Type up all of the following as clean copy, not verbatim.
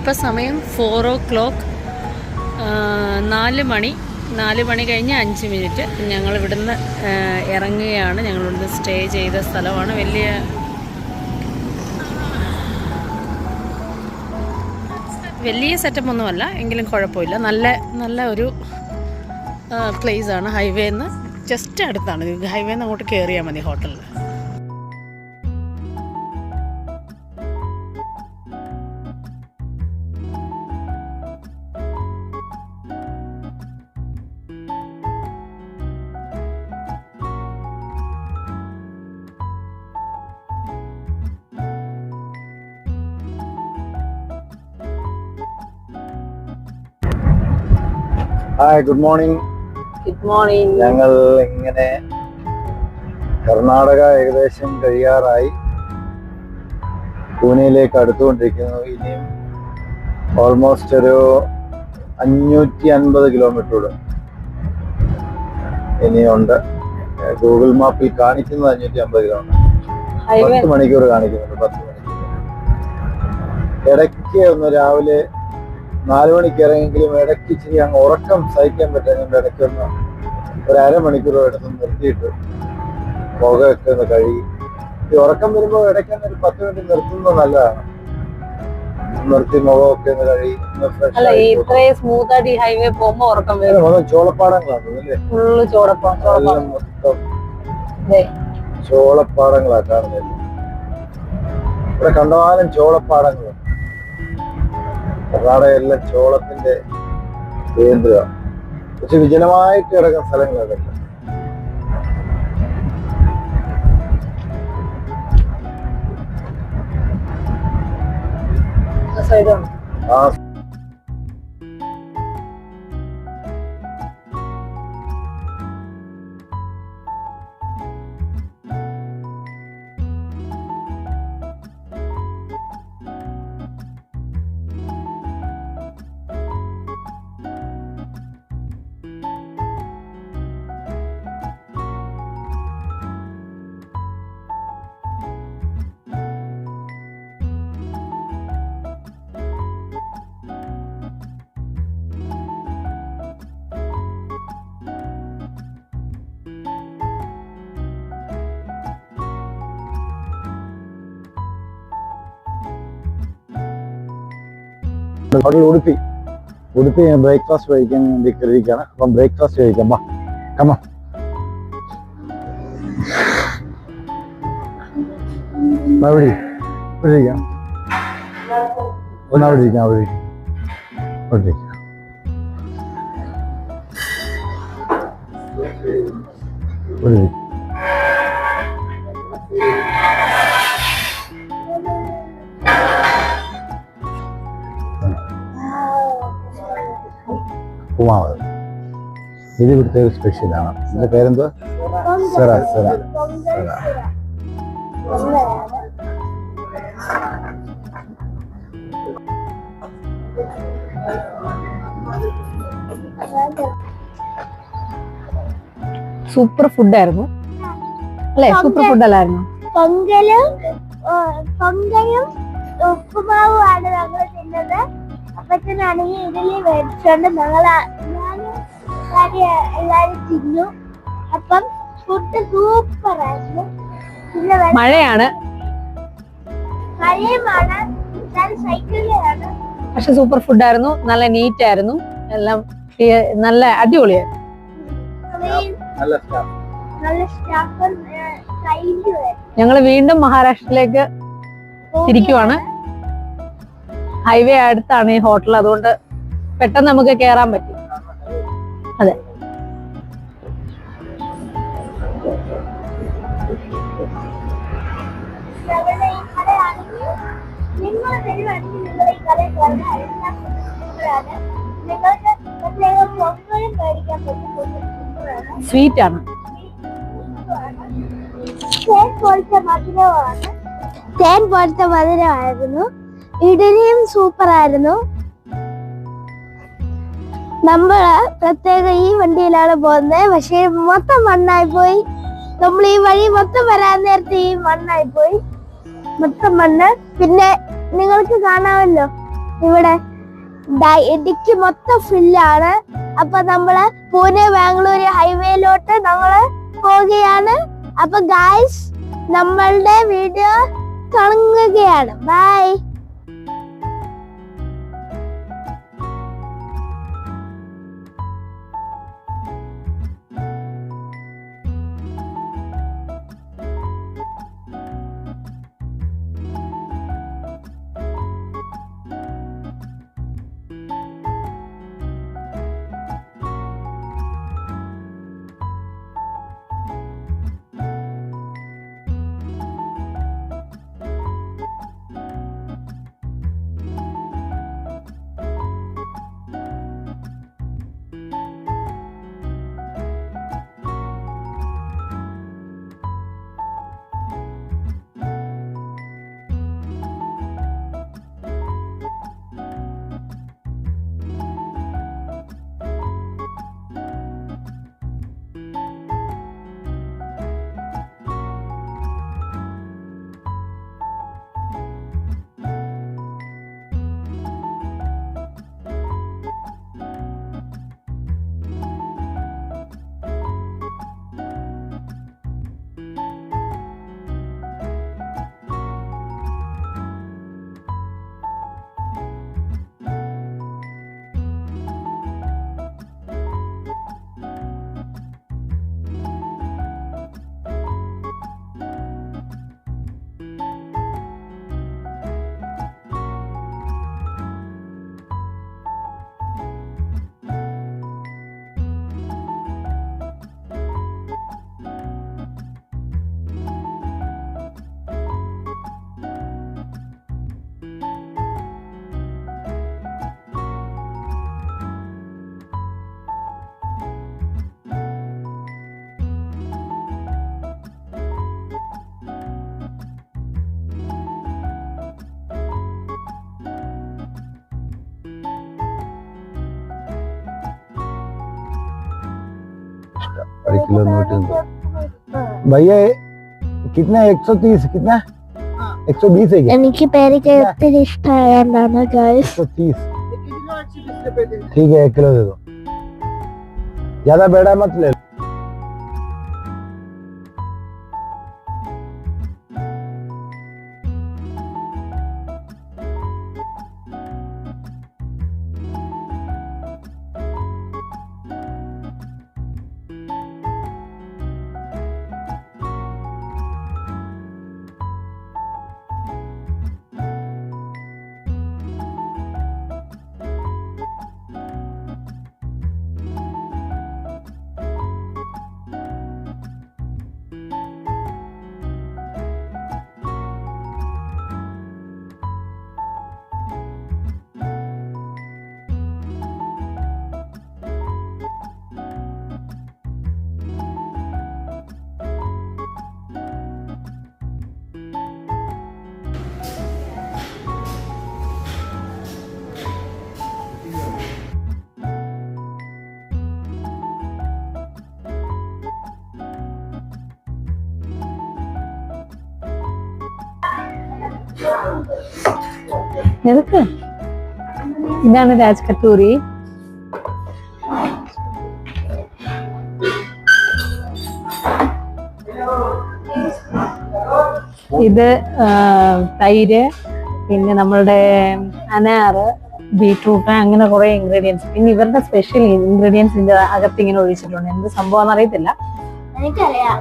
ഇപ്പോൾ സമയം 4 o'clock, 4 മണി കഴിഞ്ഞ് 5 മിനിറ്റ്. ഞങ്ങളിവിടുന്ന് ഇറങ്ങുകയാണ്. ഞങ്ങളിവിടുന്ന് സ്റ്റേ ചെയ്ത സ്ഥലമാണ്. വലിയ സെറ്റപ്പ് ഒന്നുമല്ല, എങ്കിലും കുഴപ്പമില്ല. നല്ല ഒരു പ്ലേസാണ്. ഹൈവേന്ന് ജസ്റ്റ് അടുത്താണ്. ഹൈവേന്ന് അങ്ങോട്ട് കയറിയാൽ മതി ഹോട്ടലിൽ. Hi, good morning. ഞങ്ങൾ ഇങ്ങനെ കർണാടക ഏകദേശം കഴിയാറായി, പൂനെയിലേക്ക് അടുത്തുകൊണ്ടിരിക്കുന്നു. ഇനിയും ഓൾമോസ്റ്റ് ഒരു 550 കിലോമീറ്റർ ഇനിയുണ്ട്. ഗൂഗിൾ മാപ്പിൽ കാണിക്കുന്നത് 550 കിലോമീറ്റർ, 10 മണിക്കൂർ കാണിക്കുന്നുണ്ട്. 10 മണിക്കൂർ. ഇടയ്ക്ക് ഒന്ന് രാവിലെ 4 മണിക്ക് ഇറങ്ങിയെങ്കിലും ഇടയ്ക്ക് ഇച്ചിരി അങ്ങ് ഉറക്കം സഹിക്കാൻ പറ്റുന്നുണ്ട്. ഇടയ്ക്കൊന്ന് ഒരു അരമണിക്കൂർ എടുത്ത് നിർത്തിയിട്ട് പുകയൊക്കെ ഒന്ന് കഴുകി. ഈ ഉറക്കം വരുമ്പോൾ ഇടയ്ക്കൊന്ന് ഒരു 10 മിനിറ്റ് നിർത്തുന്നത് നല്ലതാണ്. നിർത്തി മുഖമൊക്കെ ഒന്ന് കഴുകി ചോളപ്പാടങ്ങളാണ് അല്ലേ? മൊത്തം ചോളപ്പാടങ്ങളാ കാണുന്നത്. ഇവിടെ കണ്ടമാനം ചോളപ്പാടങ്ങളുണ്ട്. കർണാടക എല്ലാം ചോളത്തിന്റെ കേന്ദ്രമാണ്. പക്ഷെ വിജനമായിട്ട് കിടക്കുന്ന സ്ഥലങ്ങളൊക്കെ. ആ ഉടുപ്പി ബ്രേക്ക്ഫാസ്റ്റ് കഴിക്കാൻ വേണ്ടി കയറിയിരിക്കുകയാണ്. അപ്പം ബ്രേക്ക്ഫാസ്റ്റ് കഴിക്കാം. കമ്മ അവിടെ ഇരിക്കാം. അവിടെ ഇരിക്കാം. ഉപ്പുമാവ് ഇത് ഇവിടുത്തെ ഒരു സ്പെഷ്യലാണ്. ഇതിന്റെ പേരെന്തോ? സെറ. സൂപ്പർ ഫുഡായിരുന്നു അല്ലേ? സൂപ്പർ ഫുഡല്ലായിരുന്നു? പൊങ്കലും ഉപ്പുമാവുമാണ് ഞങ്ങൾ തിന്നത്. അപ്പച്ചനാണെങ്കിൽ ഇഡലി മേടിച്ചോണ്ട് എല്ലാരും തിന്നു. അപ്പം ഫുഡ് സൂപ്പർ ആയിരുന്നു. മഴയാണ്, സൈക്കിളിലാണ്. പക്ഷെ സൂപ്പർ ഫുഡായിരുന്നു. നല്ല നീറ്റ് ആയിരുന്നു. എല്ലാം നല്ല അടിപൊളിയായിരുന്നു. ഞങ്ങൾ വീണ്ടും മഹാരാഷ്ട്രയിലേക്ക് തിരിക്കുവാണ്. ഹൈവേ അടുത്താണ് ഈ ഹോട്ടൽ, അതുകൊണ്ട് പെട്ടെന്ന് നമുക്ക് കയറാൻ പറ്റി. അതെ, സ്വീറ്റ് ആണ്. തേൻ പോലത്തെ മധുരമായിരുന്നു. ഇഡലിയും സൂപ്പർ ആയിരുന്നു. നമ്മള് പ്രത്യേകം ഈ വണ്ടിയിലാണ് പോകുന്നത്. പക്ഷെ മൊത്തം മണ്ണായി പോയി. നമ്മൾ ഈ വഴി മൊത്തം വരാൻ നേരത്തെ ഈ മണ്ണായി പോയി, മൊത്തം മണ്ണ്. പിന്നെ നിങ്ങൾക്ക് കാണാമല്ലോ ഇവിടെ ഇടുക്കി മൊത്തം ഫില്ലാണ്. അപ്പൊ നമ്മള് പൂനെ ബാംഗ്ലൂര് ഹൈവേയിലോട്ട് നമ്മള് പോവുകയാണ്. അപ്പൊ ഗായ്സ് നമ്മളുടെ വീഡിയോ തുടങ്ങുകയാണ്. ബൈ. किलो नोट भैया कितना 130 कितना 120 है क्या? എനിക്ക് പേരയ്ക്ക ഒത്തിരി ഇഷ്ടമായതാണ് ഗൈസ്. 130 ठीक है 1 किलो दे दो, ज्यादा बेड़ा मत ले लो. എതൊക്കെ ഇതാണ് രാജ് കട്ടൂരി. ഇത് തൈര്, പിന്നെ നമ്മളുടെ അനാറ്, ബീട്രൂട്ട്, അങ്ങനെ കുറെ ഇൻഗ്രീഡിയൻസ്. പിന്നെ ഇവരുടെ സ്പെഷ്യൽ ഇൻഗ്രീഡിയൻസ് ഇതിന്റെ അകത്ത് ഇങ്ങനെ ഒഴിച്ചിട്ടുണ്ട്. എന്ത് സംഭവം അറിയത്തില്ല. എനിക്കറിയാം.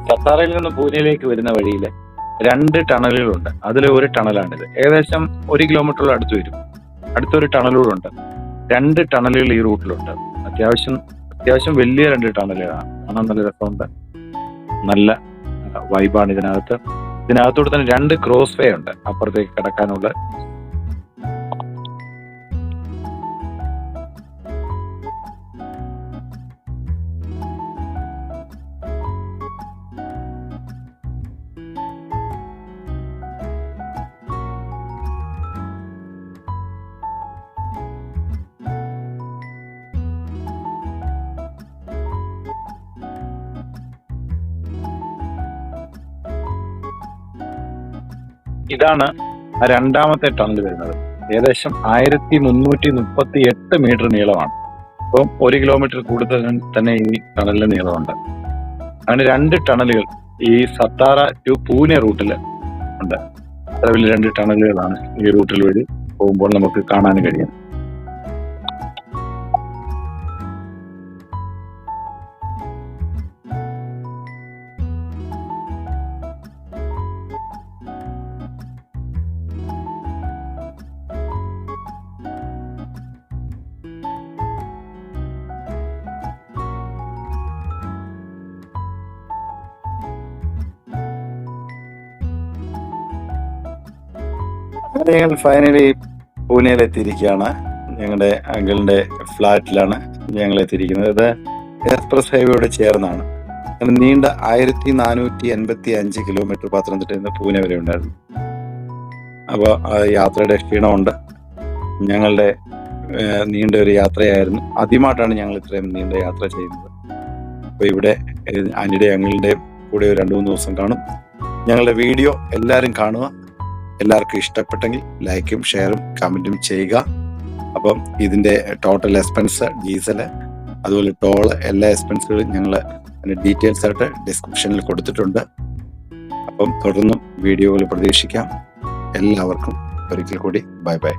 സത്താറയിൽ നിന്ന് പൂനെയിലേക്ക് വരുന്ന വഴിയിൽ 2 ടണലുകളുണ്ട്. അതിൽ ഒരു ടണലാണിത്. ഏകദേശം 1 കിലോമീറ്ററോളം അടുത്ത് വരും. അടുത്തൊരു ടണലുകളുണ്ട്. 2 ടണലുകൾ ഈ റൂട്ടിലുണ്ട്. അത്യാവശ്യം വലിയ 2 ടണലുകളാണ്. കാണാൻ നല്ല രസമുണ്ട്. നല്ല വൈബാണ് ഇതിനകത്ത്. ഇതിനകത്തോട് തന്നെ 2 ക്രോസ് വേ ഉണ്ട് അപ്പുറത്തേക്ക് കിടക്കാനുള്ള. ഇതാണ് രണ്ടാമത്തെ ടണൽ വരുന്നത്. ഏകദേശം 1338 മീറ്റർ നീളമാണ്. അപ്പം 1 കിലോമീറ്റർ കൂടുതൽ തന്നെ ഈ ടണലിന്റെ നീളമുണ്ട്. അങ്ങനെ 2 ടണലുകൾ ഈ സത്താറ ടു പൂനെ റൂട്ടിൽ ഉണ്ട്. അത്ര വലിയ 2 ടണലുകളാണ് ഈ റൂട്ടിൽ വഴി പോകുമ്പോൾ നമുക്ക് കാണാൻ കഴിയുന്നത്. അങ്ങനെ ഞങ്ങൾ ഫൈനലി പൂനെയിലെത്തിയിരിക്കുകയാണ്. ഞങ്ങളുടെ അങ്കിളിന്റെ ഫ്ലാറ്റിലാണ് ഞങ്ങൾ എത്തിയിരിക്കുന്നത്. ഇത് എക്സ്പ്രസ് ഹൈവേയോട് ചേർന്നാണ്. അങ്ങനെ നീണ്ട 1485 കിലോമീറ്റർ പത്തനംതിട്ടയിൽ നിന്ന് പൂനെ വരെ ഉണ്ടായിരുന്നു. അപ്പോൾ യാത്രയുടെ ക്ഷീണമുണ്ട്. ഞങ്ങളുടെ നീണ്ട ഒരു യാത്രയായിരുന്നു. ആദ്യമായിട്ടാണ് ഞങ്ങൾ ഇത്രയും നീണ്ട യാത്ര ചെയ്യുന്നത്. അപ്പോൾ ഇവിടെ ആനിയുടെ അങ്കിളിൻ്റെ കൂടെ ഒരു 2-3 ദിവസം കാണും. ഞങ്ങളുടെ വീഡിയോ എല്ലാവരും കാണുക. എല്ലാവർക്കും ഇഷ്ടപ്പെട്ടെങ്കിൽ ലൈക്കും ഷെയറും കമൻറ്റും ചെയ്യുക. അപ്പം ഇതിൻ്റെ ടോട്ടൽ എക്സ്പെൻസ്, ഡീസല്, അതുപോലെ ടോള്, എല്ലാ എക്സ്പെൻസുകളും ഞങ്ങൾ അതിൻ്റെ ഡീറ്റെയിൽസ് ആയിട്ട് ഡിസ്ക്രിപ്ഷനിൽ കൊടുത്തിട്ടുണ്ട്. അപ്പം തുടർന്നും വീഡിയോകൾ പ്രതീക്ഷിക്കാം. എല്ലാവർക്കും ഒരിക്കൽ കൂടി ബൈ ബൈ.